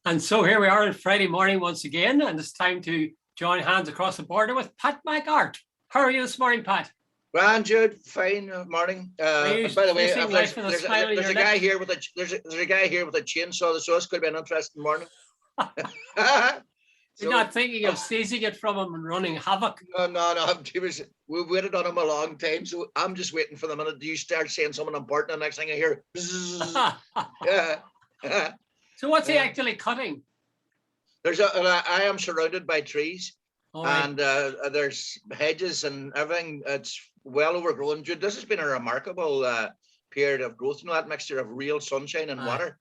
And so here we are on Friday morning once again, and it's time to join hands across the border with Pat McArt. How are you this morning, Pat? Grand, Jude, fine morning. And by the way, there's a guy here with a guy here with a chainsaw, so this could be an interesting morning. You're not thinking of seizing it from him and running havoc? No. We've waited on him a long time, so I'm just waiting for the minute you start saying something important. The next thing I hear, yeah. So what's he actually cutting? I am surrounded by trees, right. and there's hedges and everything. It's well overgrown. Jude, this has been a remarkable period of growth. You know, that mixture of real sunshine and water,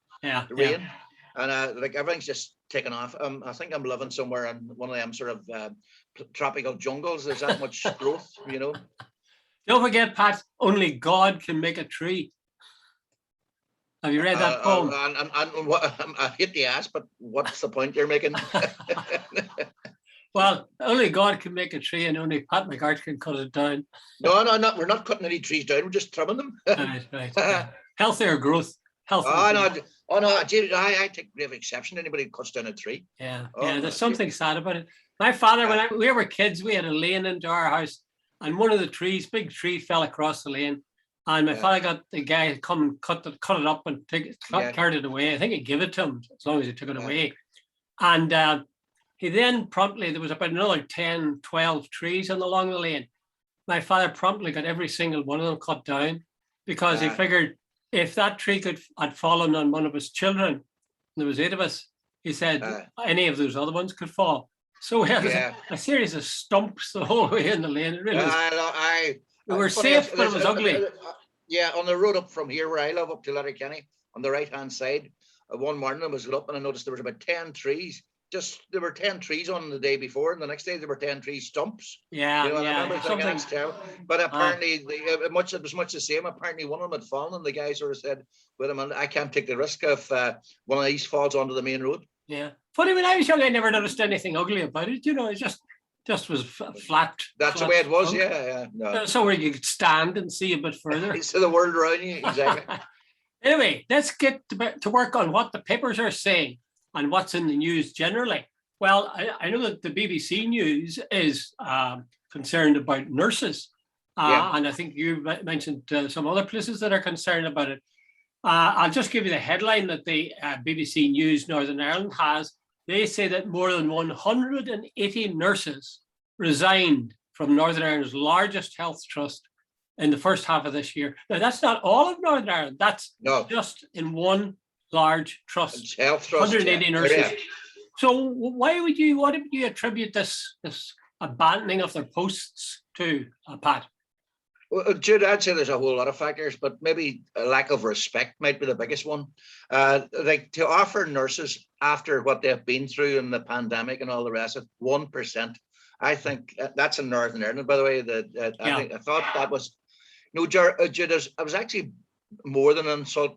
rain, and like everything's just taken off. I think I'm living somewhere in one of them sort of tropical jungles. There's that much growth, you know. Don't forget, Pat, only God can make a tree. Have you read that poem? I hate the ass, but what's the point you're making? Well, only God can make a tree, and only Pat McArt can cut it down. No. We're not cutting any trees down. We're just trimming them. Right. Healthier growth. I take grave exception to anybody who cuts down a tree. Yeah. There's something sad about it. My father, when we were kids, we had a lane into our house, and one of the trees, big tree, fell across the lane. And my father got the guy to come and cut it up and carried it away. I think he gave it to him as long as he took it away. And he then promptly, there was about another 10, 12 trees along the lane. My father promptly got every single one of them cut down because he figured if that tree had fallen on one of his children, and there was 8 of us, he said any of those other ones could fall. So we had a series of stumps the whole way in the lane. It really was. We were safe, but it was ugly. On the road up from here where I live up to Letterkenny, on the right-hand side, one morning I was up and I noticed there was about 10 trees. There were 10 trees on the day before, and the next day there were 10 tree stumps. Yeah. I remember thinking that's terrible. But apparently, it was much the same. Apparently, one of them had fallen, and the guy sort of said, "Wait a minute, I can't take the risk if one of these falls onto the main road." Yeah. Funny, when I was young, I never noticed anything ugly about it. You know, it just was flat. That's the way it was, No. So where you could stand and see a bit further. See the world around you, exactly. Anyway, let's get to work on what the papers are saying and what's in the news generally. Well, I know that the BBC News is concerned about nurses. And I think you mentioned some other places that are concerned about it. I'll just give you the headline that the BBC News Northern Ireland has. They say that more than 180 nurses resigned from Northern Ireland's largest health trust in the first half of this year. Now, that's not all of Northern Ireland. That's just in one large trust. Health trust, 180 nurses. Yeah. So what would you attribute this abandoning of their posts to, Pat? Well, Jude, I'd say there's a whole lot of factors, but maybe a lack of respect might be the biggest one. Like to offer nurses after what they've been through in the pandemic and all the rest of 1%. I think that's in Northern Ireland, by the way. I thought that was, Jude, I was actually more than an insult.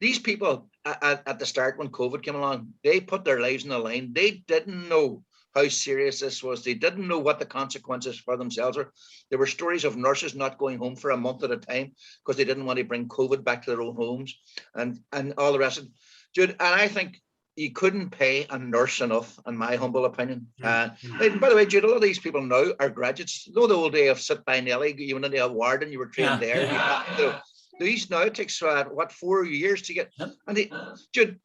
These people at the start when COVID came along, they put their lives on the line. They didn't know how serious this was. They didn't know what the consequences for themselves were. There were stories of nurses not going home for a month at a time because they didn't want to bring COVID back to their own homes and all the rest of it. Jude, and I think you couldn't pay a nurse enough, in my humble opinion. By the way, Jude, a lot of these people now are graduates. You know the old day of sit by Nelly, you went into a ward and you were trained there. These now it takes 4 years to get. And Jude,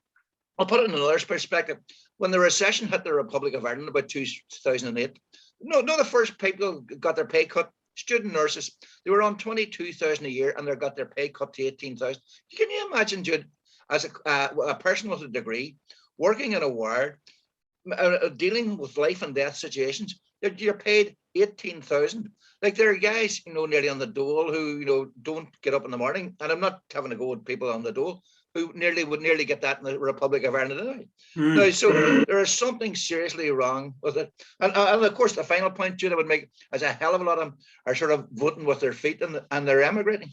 I'll put it in another perspective. When the recession hit the Republic of Ireland about 2008, the first people got their pay cut. Student nurses, they were on 22,000 a year, and they got their pay cut to 18,000. Can you imagine, Jude, as a person with a degree, working in a ward, dealing with life and death situations, you're paid 18,000. Like there are guys, nearly on the dole who, don't get up in the morning, and I'm not having to go with people on the dole who would nearly get that in the Republic of Ireland anyway. Now, so there is something seriously wrong with it. And of course, the final point, Jude, I would make is a hell of a lot of them are sort of voting with their feet and they're emigrating.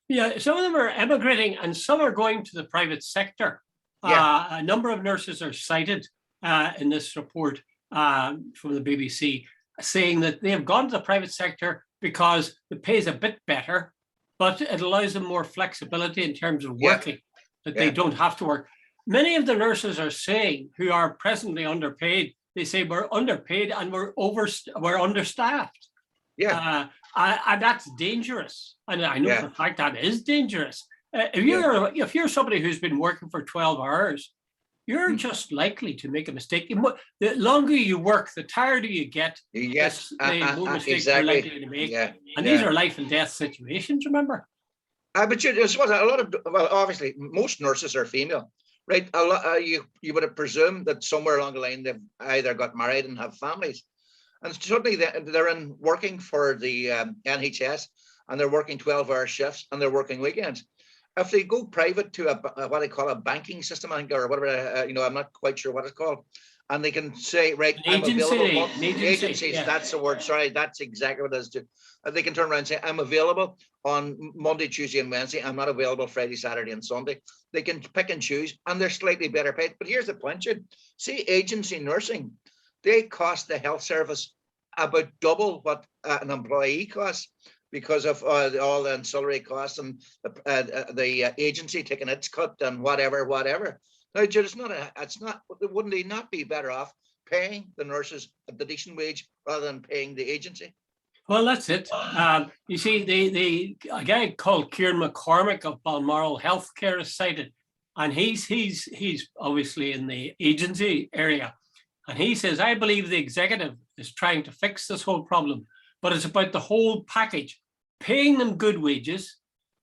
Yeah, some of them are emigrating and some are going to the private sector. A number of nurses are cited in this report from the BBC saying that they have gone to the private sector because the pay is a bit better, but it allows them more flexibility in terms of working, that they don't have to work. many of the nurses are saying, who are presently underpaid, they say we're underpaid and we're understaffed. Yeah, And that's dangerous. And I know for yeah, a fact that is dangerous. yeah. If you're somebody who's been working for 12 hours, you're Mm. just likely to make a mistake. The longer you work, the tireder you get, Yes, the more mistakes you're exactly. likely to make. Yeah, And these yeah. are life and death situations, remember? But you, it's what a lot of, well, obviously most nurses are female, right? A lot, you would have presumed that somewhere along the line they've either got married and have families, and suddenly they're in working for the NHS, and they're working 12-hour shifts and they're working weekends. If they go private to what I call a banking system, I think, or whatever, I'm not quite sure what it's called, and they can say, right, An I'm available. agency, Agencies, yeah. that's the word. Sorry, that's exactly what it is. They can turn around and say, I'm available on Monday, Tuesday, and Wednesday. I'm not available Friday, Saturday, and Sunday. They can pick and choose, and they're slightly better paid. But here's the point, Jude. See, agency nursing, they cost the health service about double what an employee costs, because of all the ancillary costs and the agency taking its cut and whatever. Now, Jude, wouldn't they not be better off paying the nurses a decent wage rather than paying the agency? Well, that's it. You see, a guy called Kieran McCormick of Balmoral Healthcare is cited, and he's obviously in the agency area, and he says, I believe the executive is trying to fix this whole problem, but it's about the whole package, paying them good wages,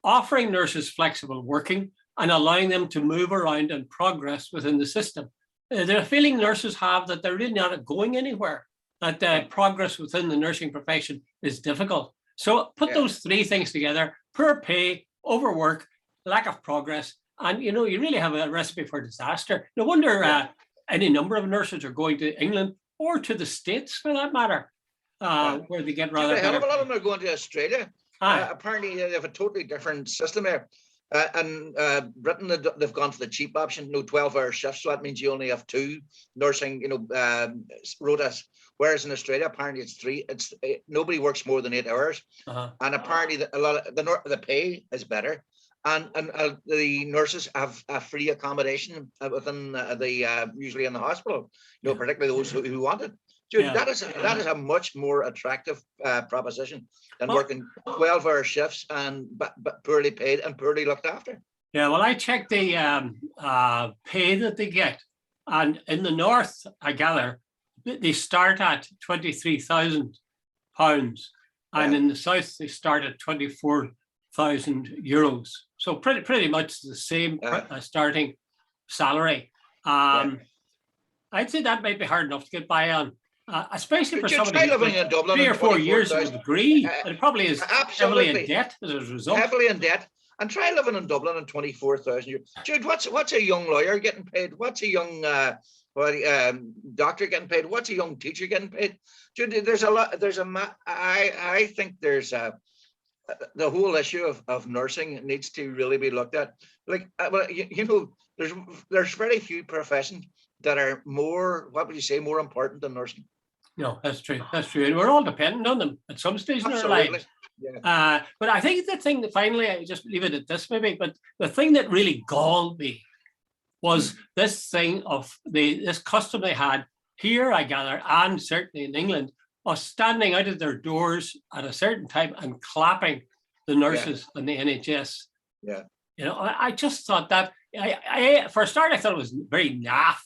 offering nurses flexible working, and allowing them to move around and progress within the system. The feeling nurses have that they're really not going anywhere, that progress within the nursing profession is difficult. So put those three things together: poor pay, overwork, lack of progress, and you really have a recipe for disaster. No wonder any number of nurses are going to England or to the States, for that matter, where they get rather a hell of better. a lot of them are going to Australia. Apparently, they have a totally different system there. And Britain, they've gone for the cheap option, 12-hour shifts. So that means you only have two nursing, rotas. Whereas in Australia, apparently it's three. Nobody works more than 8 hours, and apparently a lot of the pay is better, and the nurses have a free accommodation within usually in the hospital. Particularly those who want it. Dude, that is a much more attractive proposition than working 12-hour shifts and but poorly paid and poorly looked after. Yeah, well, I checked the pay that they get, and in the north, I gather they start at £23,000, and in the south they start at €24,000. So pretty much the same starting salary. I'd say that might be hard enough to get by on. Especially for somebody living in Dublin 3 or 4 years of a degree, and probably is heavily in debt as a result. Heavily in debt, and try living in Dublin on 24,000. Jude, what's a young lawyer getting paid? What's a young doctor getting paid? What's a young teacher getting paid? Jude, there's a lot. I think there's the whole issue of nursing needs to really be looked at. Like, there's very few professions that are more, what would you say, more important than nursing. No, that's true. That's true. And we're all dependent on them at some stage in our lives. Yeah. But I think the thing that finally, I just leave it at this maybe, but the thing that really galled me was this thing of this custom they had here, I gather, and certainly in England, of standing out of their doors at a certain time and clapping the nurses and the NHS. Yeah. I just thought that, for a start, I thought it was very naff.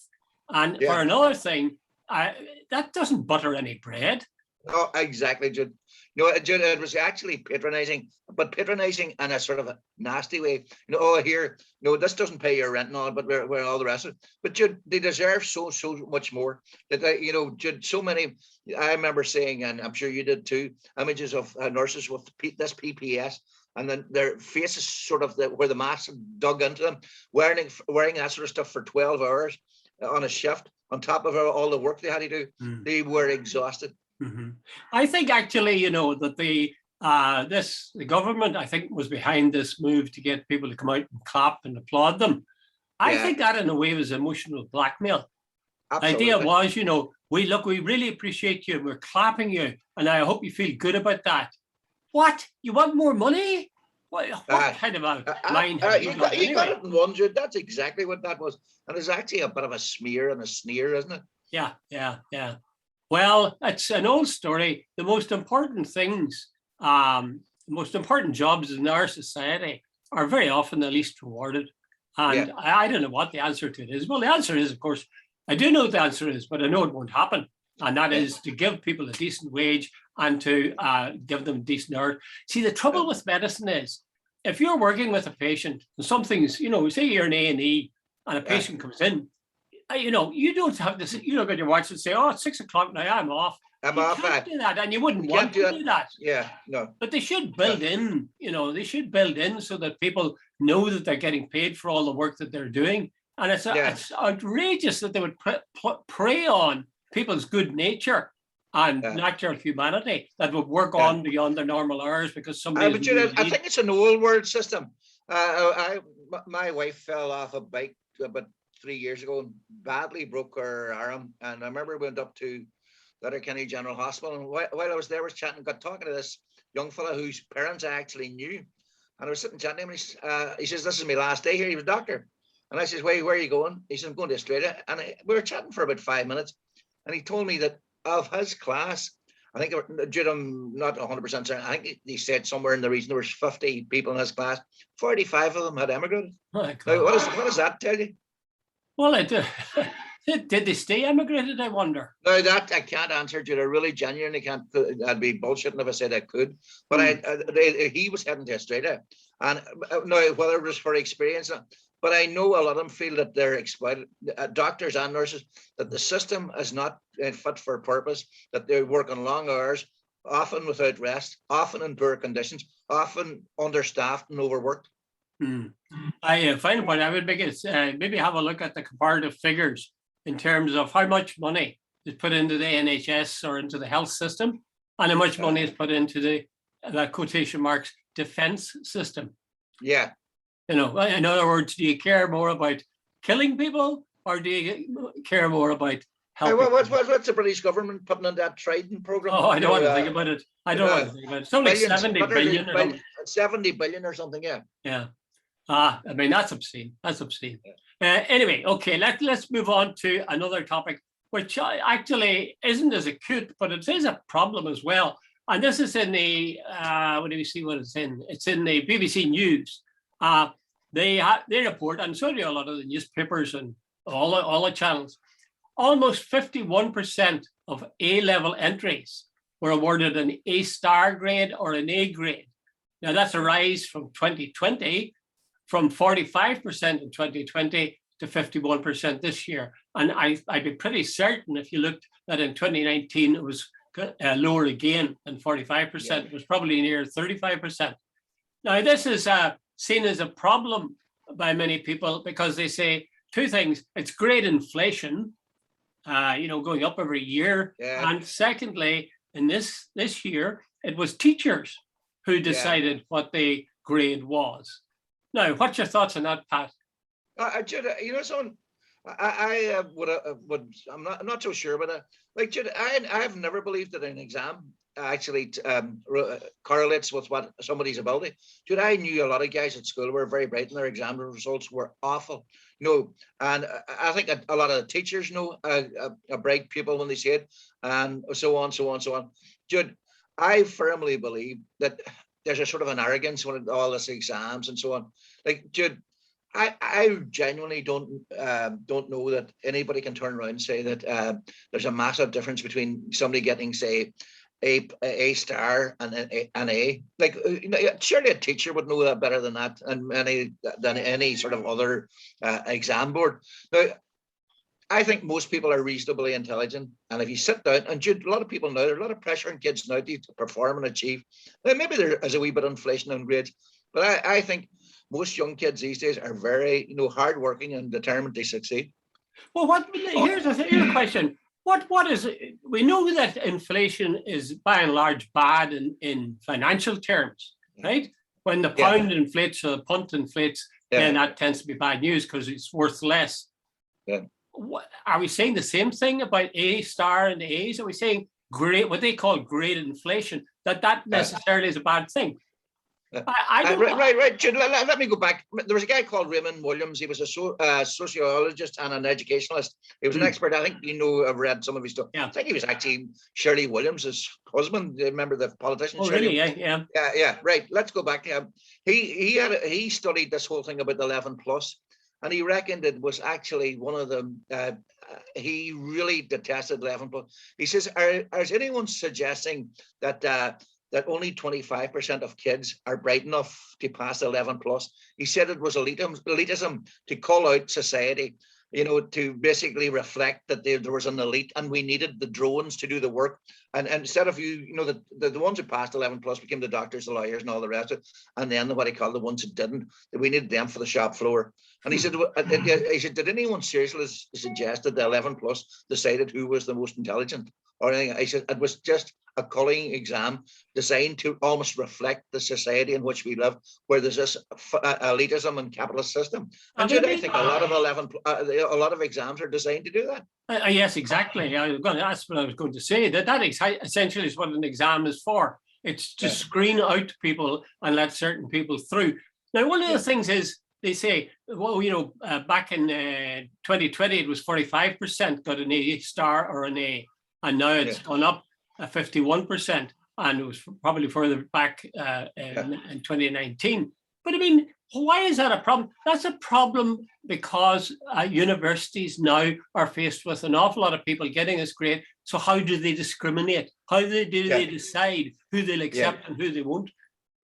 And for another thing, that doesn't butter any bread. Oh, exactly, Jude. Jude, it was actually patronizing, but patronizing in a sort of a nasty way. This doesn't pay your rent and all, but we're all the rest of it. But Jude, they deserve so much more. That Jude, so many. I remember seeing, and I'm sure you did too, images of nurses with this PPS, and then their faces sort of where the masks dug into them, wearing that sort of stuff for 12 hours on a shift, on top of all the work they had to do. They were exhausted. I think actually, that the government, I think, was behind this move to get people to come out and clap and applaud them. I think that in a way was emotional blackmail. Absolutely. The idea was, we really appreciate you, we're clapping you, and I hope you feel good about that. What? You want more money? what kind of a mind have you got you got anyway? it in one, Jude. That's exactly what that was. And it's actually a bit of a smear and a sneer, isn't it? Yeah. Well, it's an old story. The most important things, the most important jobs in our society are very often the least rewarded. And Yeah. I don't know what the answer to it is. Well, the answer is, of course, I do know what the answer is, but I know it won't happen. And that is to give people a decent wage and to give them decent hours. See, the trouble with medicine is, if you're working with a patient and something's, say you're an A&E and a patient comes in, you don't have this, you look at your watch and say, oh, it's 6 o'clock now, I'm off. I'm You off. can't do that, and you wouldn't You want can't to do that. Yeah, no. But they should build in, they should build in so that people know that they're getting paid for all the work that they're doing. And it's outrageous that they would prey on people's good nature and natural humanity that would work on beyond their normal hours because somebody. But Jude, I think it's an old world system. My wife fell off a bike about 3 years ago and badly broke her arm. And I remember we went up to Letterkenny General Hospital. And while I was there, I was chatting, got talking to this young fella whose parents I actually knew. And I was sitting chatting to him. And he says, this is my last day here. He was a doctor. And I says, where are you going? He says, I'm going to Australia. And we were chatting for about 5 minutes. And he told me that of his class, I think, Jude, I'm not 100% certain. I think he said somewhere in the region there was 50 people in his class. 45 of them had emigrated. Oh, now, what does that tell you? Well, did they stay emigrated, I wonder? No, that I can't answer, Jude. I really genuinely can't. I'd be bullshitting if I said I could. But he was heading to Australia. And no, whether it was for experience, but I know a lot of them feel that they're exploited, doctors and nurses, that the system is not fit for purpose, that they work on long hours, often without rest, often in poor conditions, often understaffed and overworked. I final point I would make is maybe have a look at the comparative figures in terms of how much money is put into the NHS or into the health system and how much money is put into the quotation marks defense system. Yeah. In other words, do you care more about killing people or do you care more about helping? What's the British government putting in that Trident program? Oh, I don't want to think about it. I don't want to think about it. It's only 70 billion. 70 billion or something, yeah. Yeah. I mean, that's obscene. That's obscene. Anyway, okay, let's move on to another topic, which actually isn't as acute, but it is a problem as well. And this is in the, what do we see what it's in? It's in the BBC News. They report, and so do a lot of the newspapers and all the channels, almost 51% of A-level entries were awarded an A-star grade or an A grade. Now, that's a rise from 2020, from 45% in 2020 to 51% this year. And I'd be pretty certain if you looked that in 2019, it was lower again than 45%. Yeah. It was probably near 35%. Now, this is seen as a problem by many people because they say two things. It's great inflation, going up every year. Yeah. And secondly, in this year, it was teachers who decided what the grade was. Now, what's your thoughts on that, Pat? Jude, someone I would I'm not so sure, but like Jude, I have never believed that an exam actually correlates with what somebody's ability. Jude, I knew a lot of guys at school were very bright and their exam results were awful. And I think a lot of the teachers know a bright pupil when they see it, and so on. Jude, I firmly believe that there's a sort of an arrogance when all this exams and so on. Like, Jude, I genuinely don't know that anybody can turn around and say that there's a massive difference between somebody getting, say, a star and an A. Like, surely a teacher would know that better than that, and any sort of other exam board. Now, I think most people are reasonably intelligent, and if you sit down, and Jude, a lot of people now, there's a lot of pressure on kids now to perform and achieve. Now, maybe there is a wee bit of inflation on grades, but I think most young kids these days are very, hardworking and determined to succeed. Well, here's a question. What is it? We know that inflation is by and large bad in financial terms, right? When the pound inflates or the punt inflates, then that tends to be bad news because it's worth less. Yeah. Are we saying the same thing about A star and A's? Are we saying what they call grade inflation, that necessarily is a bad thing? I don't know. Right. Jude, let me go back. There was a guy called Raymond Williams. He was a sociologist and an educationalist. He was an expert. I think I've read some of his stuff. Yeah. I think he was actually Shirley Williams' husband. Do you remember the politician? Oh, Shirley? really? Yeah. Right. Let's go back to him. He studied this whole thing about 11 plus, and he reckoned it was actually one of them. He really detested 11 plus. He says, "Is anyone suggesting that?" That only 25% of kids are bright enough to pass 11 plus. He said it was elitism to call out society, to basically reflect that there was an elite and we needed the drones to do the work. And instead of the ones who passed 11 plus became the doctors, the lawyers, and all the rest of it. And then what he called the ones who didn't, we needed them for the shop floor. And he said, did anyone seriously suggest that the 11 plus decided who was the most intelligent or anything? I said, it was just a culling exam designed to almost reflect the society in which we live, where there's this elitism and capitalist system. And I think a lot of exams are designed to do that. Yes, exactly. That's what I was going to say. That essentially is what an exam is for. It's to screen out people and let certain people through. Now, one of the things is they say, well, back in 2020, it was 45% got an A star or an A, and now it's gone up 51%, and it was probably further back in 2019. But I mean, why is that a problem? That's a problem because universities now are faced with an awful lot of people getting this grade. So how do they discriminate? How do they decide who they'll accept and who they won't?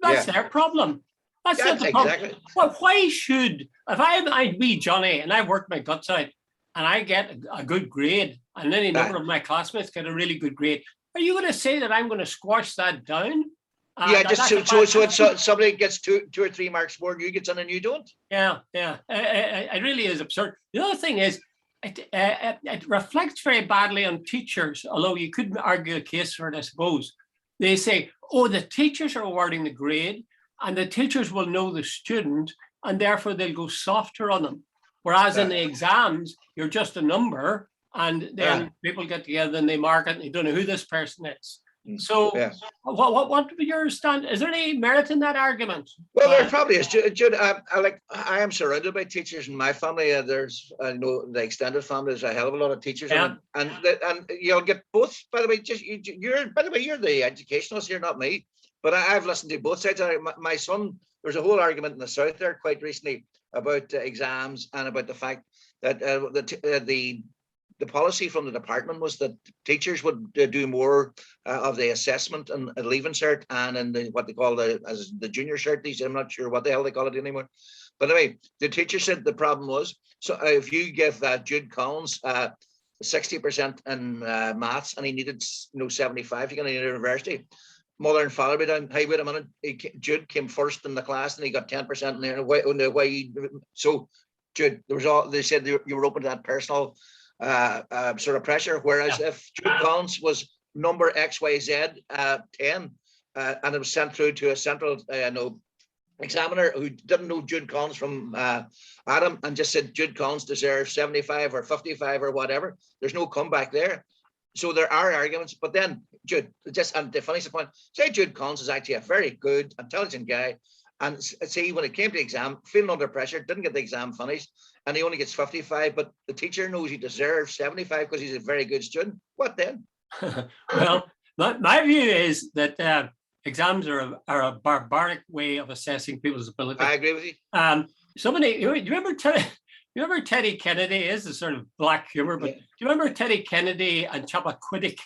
That's their problem. That's not the problem. Exactly. Well, why should, if I'd be Johnny and I worked my guts out and I get a good grade and any number of my classmates get a really good grade, are you going to say that I'm going to squash that down? So somebody gets two or three marks more, you get in and you don't. Yeah. It really is absurd. The other thing is, it reflects very badly on teachers, although you could argue a case for it, I suppose. They say, the teachers are awarding the grade, and the teachers will know the student, and therefore they'll go softer on them. Whereas in the exams, you're just a number, and then people get together and they mark it, and they don't know who this person is. So, what would your stand? Is there any merit in that argument? Well, there probably is. Jude, I am surrounded by teachers in my family. There's, the extended family. There's a hell of a lot of teachers, and you'll get both. By the way, you're the educationalist here, not me. But I've listened to both sides. My son, there's a whole argument in the South there quite recently about exams and about the fact that the policy from the department was that teachers would do more of the assessment and leaving cert and in what they call as the junior cert. I'm not sure what the hell they call it anymore. But anyway, the teacher said the problem was, so if you give Jude Collins 60% in maths and he needed 75 to get into university, mother and father would down, hey, wait a minute, Jude came first in the class and he got 10% in there. So Jude, they said you were open to that personal sort of pressure, whereas if Jude Collins was number XYZ 10 and it was sent through to a central examiner who didn't know Jude Collins from Adam and just said Jude Collins deserves 75 or 55 or whatever, there's no comeback there. So there are arguments, but then Jude, and to finish the point, say Jude Collins is actually a very good, intelligent guy, and see when it came to the exam, feeling under pressure, didn't get the exam finished, and he only gets 55, but the teacher knows he deserves 75 because he's a very good student. What then? Well, my view is that exams are a barbaric way of assessing people's ability. I agree with you. Do you remember Teddy Kennedy? Is a sort of black humor, but do you remember Teddy Kennedy and Chappaquiddick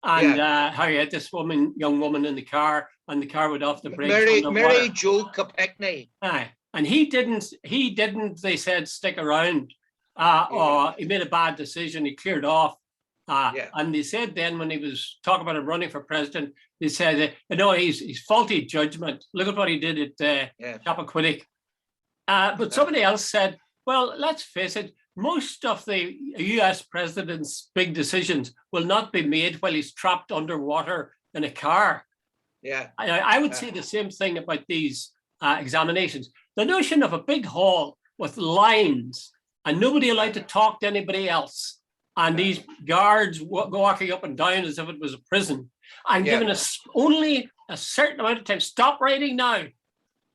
and how he had this young woman in the car, and the car went off the bridge? Mary Jo Kopechne. Aye. And he didn't, they said, stick around, or he made a bad decision, he cleared off. And they said then when he was talking about him running for president, they said, he's faulty judgment. Look at what he did at Chappaquiddick. But somebody else said, well, let's face it, most of the US president's big decisions will not be made while he's trapped underwater in a car. Yeah. I would say the same thing about these examinations. The notion of a big hall with lines and nobody allowed to talk to anybody else, and these guards walking up and down as if it was a prison, and giving us only a certain amount of time. Stop writing now.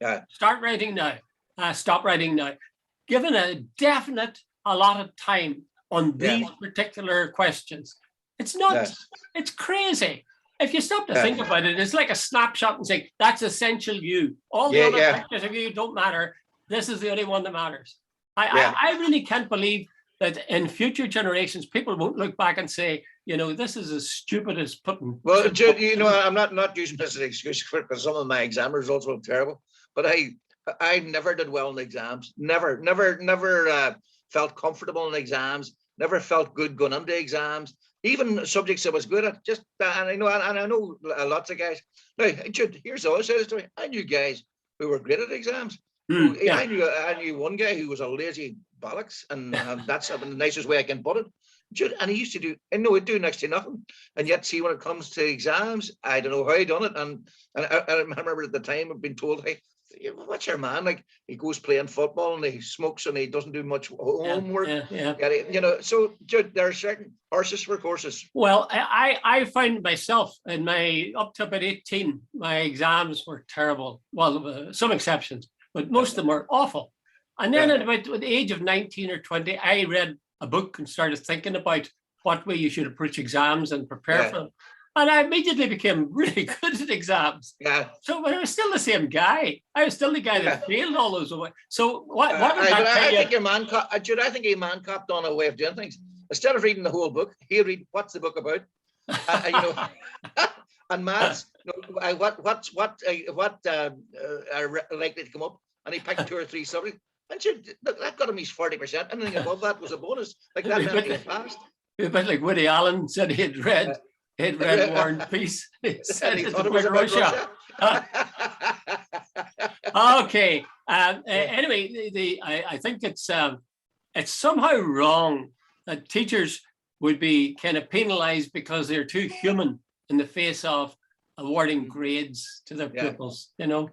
Yeah. Start writing now. Stop writing now. Given a definite allotted time on these particular questions, it's not, Yes. it's crazy. If you stop to Yeah. think about it, it's like a snapshot and say, that's essential you. All the other pictures of you don't matter. This is the only one that matters. I really can't believe that in future generations, people won't look back and say, you know, this is as stupid as putting. Well, Jude, you know, I'm not using this as an excuse for it because some of my exam results were terrible, but I never did well in exams. Never felt comfortable in exams. Never felt good going into exams. Even subjects I was good at, just and I know lots of guys. Now, Jude, here's the other side of the story. I knew guys who were great at exams. I knew one guy who was a lazy bollocks, and that's the nicest way I can put it. Jude, and he used to do, I know he'd do next to nothing, and yet see when it comes to exams, I don't know how he done it. And I remember at the time I'd been told, hey, what's your man like? He goes playing football and he smokes and he doesn't do much homework. You know, so Jude, there are certain horses for courses. Well, I find myself in my up to about 18, my exams were terrible. Well, some exceptions, but most of them were awful. And then at about the age of 19 or 20, I read a book and started thinking about what way you should approach exams and prepare for them. And I immediately became really good at exams. Yeah. So, but I was still the same guy. I was still the guy that failed all those away. So what would that I think your man, Jude, I think a man copped on a way of doing things. Instead of reading the whole book, he'll read what's the book about. You know, and man's what are likely to come up, and he picked 2 or 3 subjects. And Jude, that got him his 40%. Anything above that was a bonus. Like that meant he passed. A bit like Woody Allen said he had read. He'd read War and Peace. He said it was about Russia. Okay. Anyway, I think it's somehow wrong that teachers would be kind of penalized because they're too human in the face of awarding grades to their pupils. You know,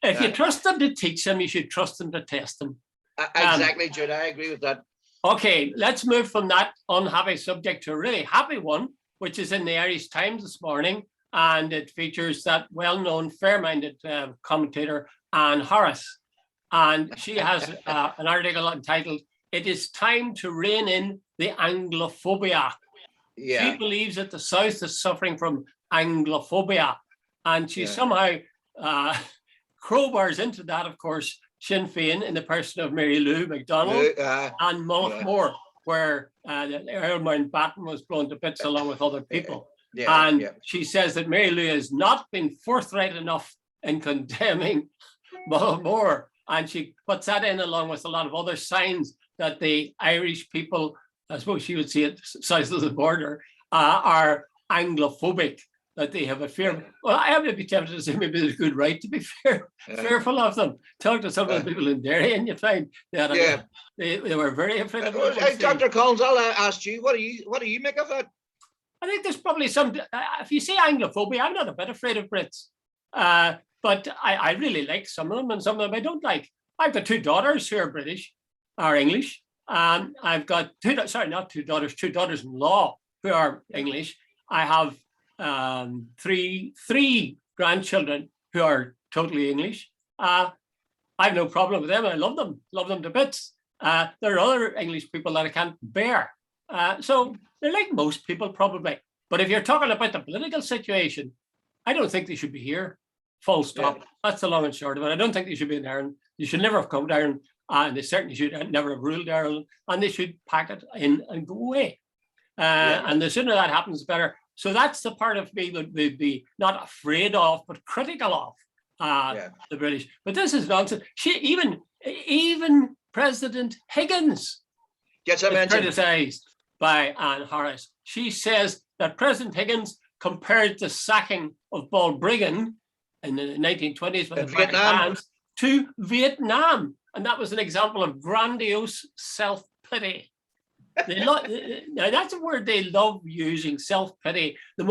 if you trust them to teach them, you should trust them to test them. Exactly, Jude. I agree with that. Okay, let's move from that unhappy subject to a really happy one, which is in the Irish Times this morning, and it features that well-known, fair-minded commentator, Anne Horace. And she has an article entitled, "It is time to rein in the anglophobia." She believes that the South is suffering from anglophobia. And she somehow crowbars into that, of course, Sinn Féin in the person of Mary Lou McDonald and Mullaghmore, where Earl Mountbatten was blown to bits along with other people. She says that Mary Lou has not been forthright enough in condemning Mullaghmore. And she puts that in along with a lot of other signs that the Irish people, I suppose she would see it south of the border, are anglophobic, that they have a fear. Well, I have to be tempted to say maybe there's a good right to be fearful of them. Talk to some of the people in Derry and you find that they were very afraid of them. Dr. Collins, I'll ask you, what do you make of that? I think there's probably some, if you say anglophobia, I'm not a bit afraid of Brits. But I really like some of them and some of them I don't like. I've got 2 daughters who are British, are English. I've got two daughters-in-law who are English. I have three grandchildren who are totally English. I have no problem with them. I love them to bits. There are other English people that I can't bear. So they're like most people probably. But if you're talking about the political situation, I don't think they should be here. Full stop. That's the long and short of it. I don't think they should be in Ireland. They should never have come to Ireland. And they certainly should never have ruled Ireland. And they should pack it in and go away. And the sooner that happens, the better. So that's the part of me that would be not afraid of, but critical of the British. But this is nonsense. Even President Higgins gets criticized by Anne Horace. She says that President Higgins compared the sacking of Balbriggan in the 1920s with the Vietnam to Vietnam. And that was an example of grandiose self-pity. Now that's a word they love using, self-pity. The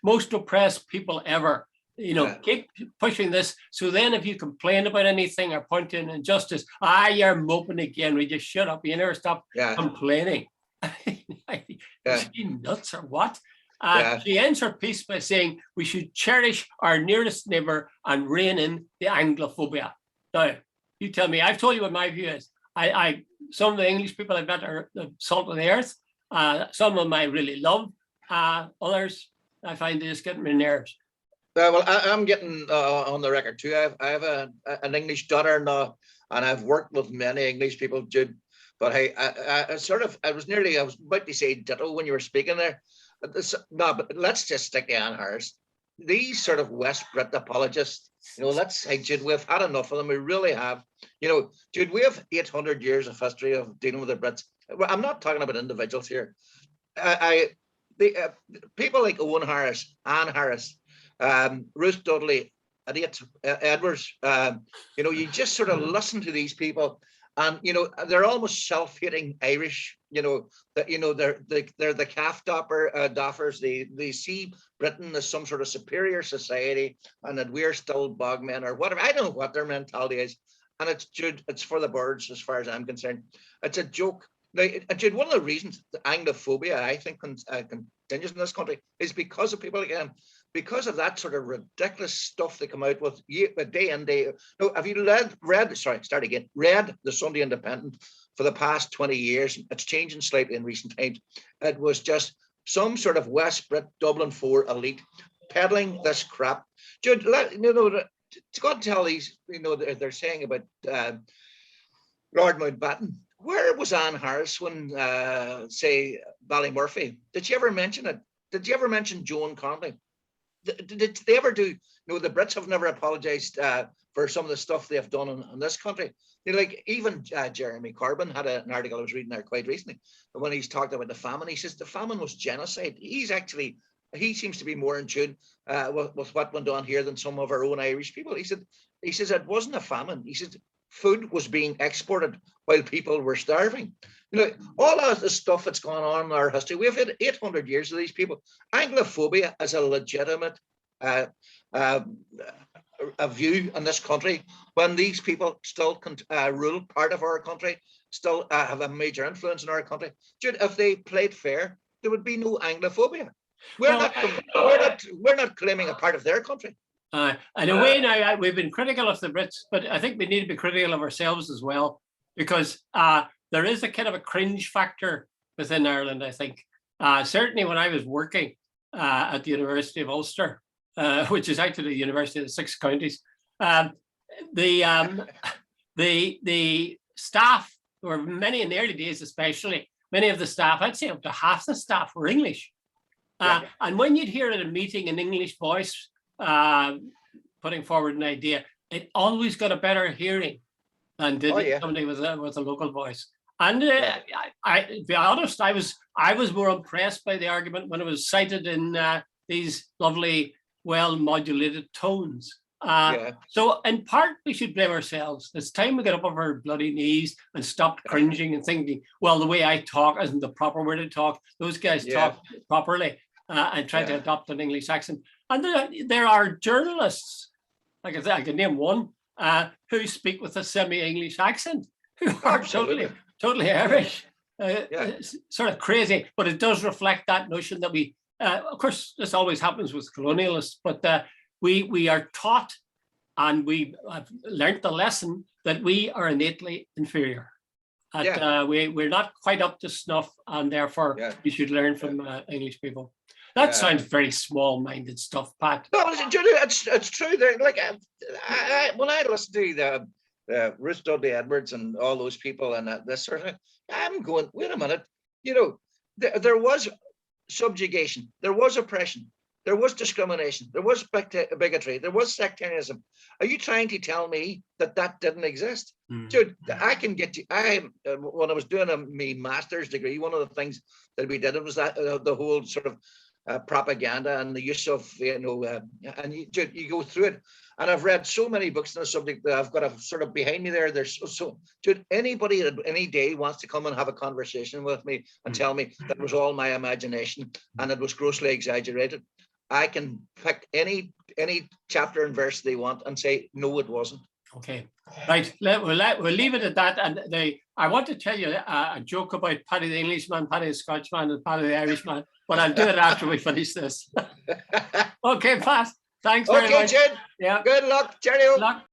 most oppressed people ever. You know, keep pushing this. So then if you complain about anything or point to an injustice, you're moping again. We just shut up. You never stop complaining. Is he nuts or what? She ends her piece by saying we should cherish our nearest neighbor and rein in the anglophobia. Now, you tell me. I've told you what my view is. Some of the English people I've met are the salt of the earth. Some of them I really love. Others I find they just get my nerves. Well, I'm getting on the record too. I have an English daughter now, and I've worked with many English people, Jude. But hey, I was about to say ditto when you were speaking there. No, but let's just stick to Anne Harris. These sort of West Brit apologists, let's say, Jude, we've had enough of them. We really have. Jude, we have 800 years of history of dealing with the Brits. Well, I'm not talking about individuals here. People like Owen Harris, Anne Harris, Ruth Dudley, Edwards, you just sort of listen to these people, and they're almost self-hating Irish. They're the calf doffers. They see Britain as some sort of superior society, and that we're still bogmen or whatever. I don't know what their mentality is, and it's for the birds as far as I'm concerned. It's a joke. Now, Jude, one of the reasons the anglophobia, I think, continues in this country is because of people like him, because of that sort of ridiculous stuff they come out with day in, day out. No, have you read the Sunday Independent for the past 20 years? It's changing slightly in recent times. It was just some sort of West Brit Dublin 4 elite peddling this crap. Jude, to go and tell these, they're saying about Lord Mountbatten. Where was Anne Harris when, say, Ballymurphy? Did she ever mention it? Did you ever mention Joan Conley? Did they ever do? The Brits have never apologized for some of the stuff they have done in this country. Even Jeremy Corbyn had an article I was reading there quite recently. When he's talked about the famine, he says the famine was genocide. He seems to be more in tune with what went on here than some of our own Irish people. He says it wasn't a famine. He said food was being exported while people were starving. All of the stuff that's gone on in our history, we've had 800 years of these people. Anglophobia is a legitimate a view in this country when these people still rule part of our country, still have a major influence in our country. Jude, if they played fair, there would be no Anglophobia. We're not claiming a part of their country. In a way now, we've been critical of the Brits, but I think we need to be critical of ourselves as well, because there is a kind of a cringe factor within Ireland, I think. Certainly when I was working at the University of Ulster, which is actually the University of the Six Counties, the staff, or many in the early days especially, many of the staff, I'd say up to half the staff were English. And when you'd hear at a meeting an English voice putting forward an idea, it always got a better hearing than did somebody with a local voice. And to be honest, I was more impressed by the argument when it was cited in these lovely, well-modulated tones. So in part, we should blame ourselves. It's time we get up off our bloody knees and stop cringing and thinking, well, the way I talk isn't the proper way to talk. Those guys talk properly and try to adopt an English accent. And there are journalists, like I can name one, who speak with a semi-English accent, who are totally Irish. Sort of crazy, but it does reflect that notion that we, of course, this always happens with colonialists, but we are taught and we have learnt the lesson that we are innately inferior. We're not quite up to snuff, and therefore we should learn from English people. That sounds very small-minded stuff, Pat. No, it's true. When I listen to the Ruth Dudley Edwards and all those people and this sort of thing, I'm going, wait a minute. There was subjugation, there was oppression, there was discrimination, there was bigotry, there was sectarianism. Are you trying to tell me that didn't exist? Dude, I can get you. When I was doing my master's degree, one of the things that we did was that the whole sort of propaganda and the use of, and you go through it. And I've read so many books on the subject that I've got a sort of behind me there. There's dude, anybody that any day wants to come and have a conversation with me and tell me that was all my imagination and it was grossly exaggerated, I can pick any chapter and verse they want and say, no, it wasn't. Okay, right. We'll leave it at that. And I want to tell you a joke about Paddy the Englishman, Paddy the Scotchman, and Paddy the Irishman, but I'll do it after we finish this. Okay, Pat. Thanks very much. Okay, Jude. Yeah. Good luck. Cheerio. Luck.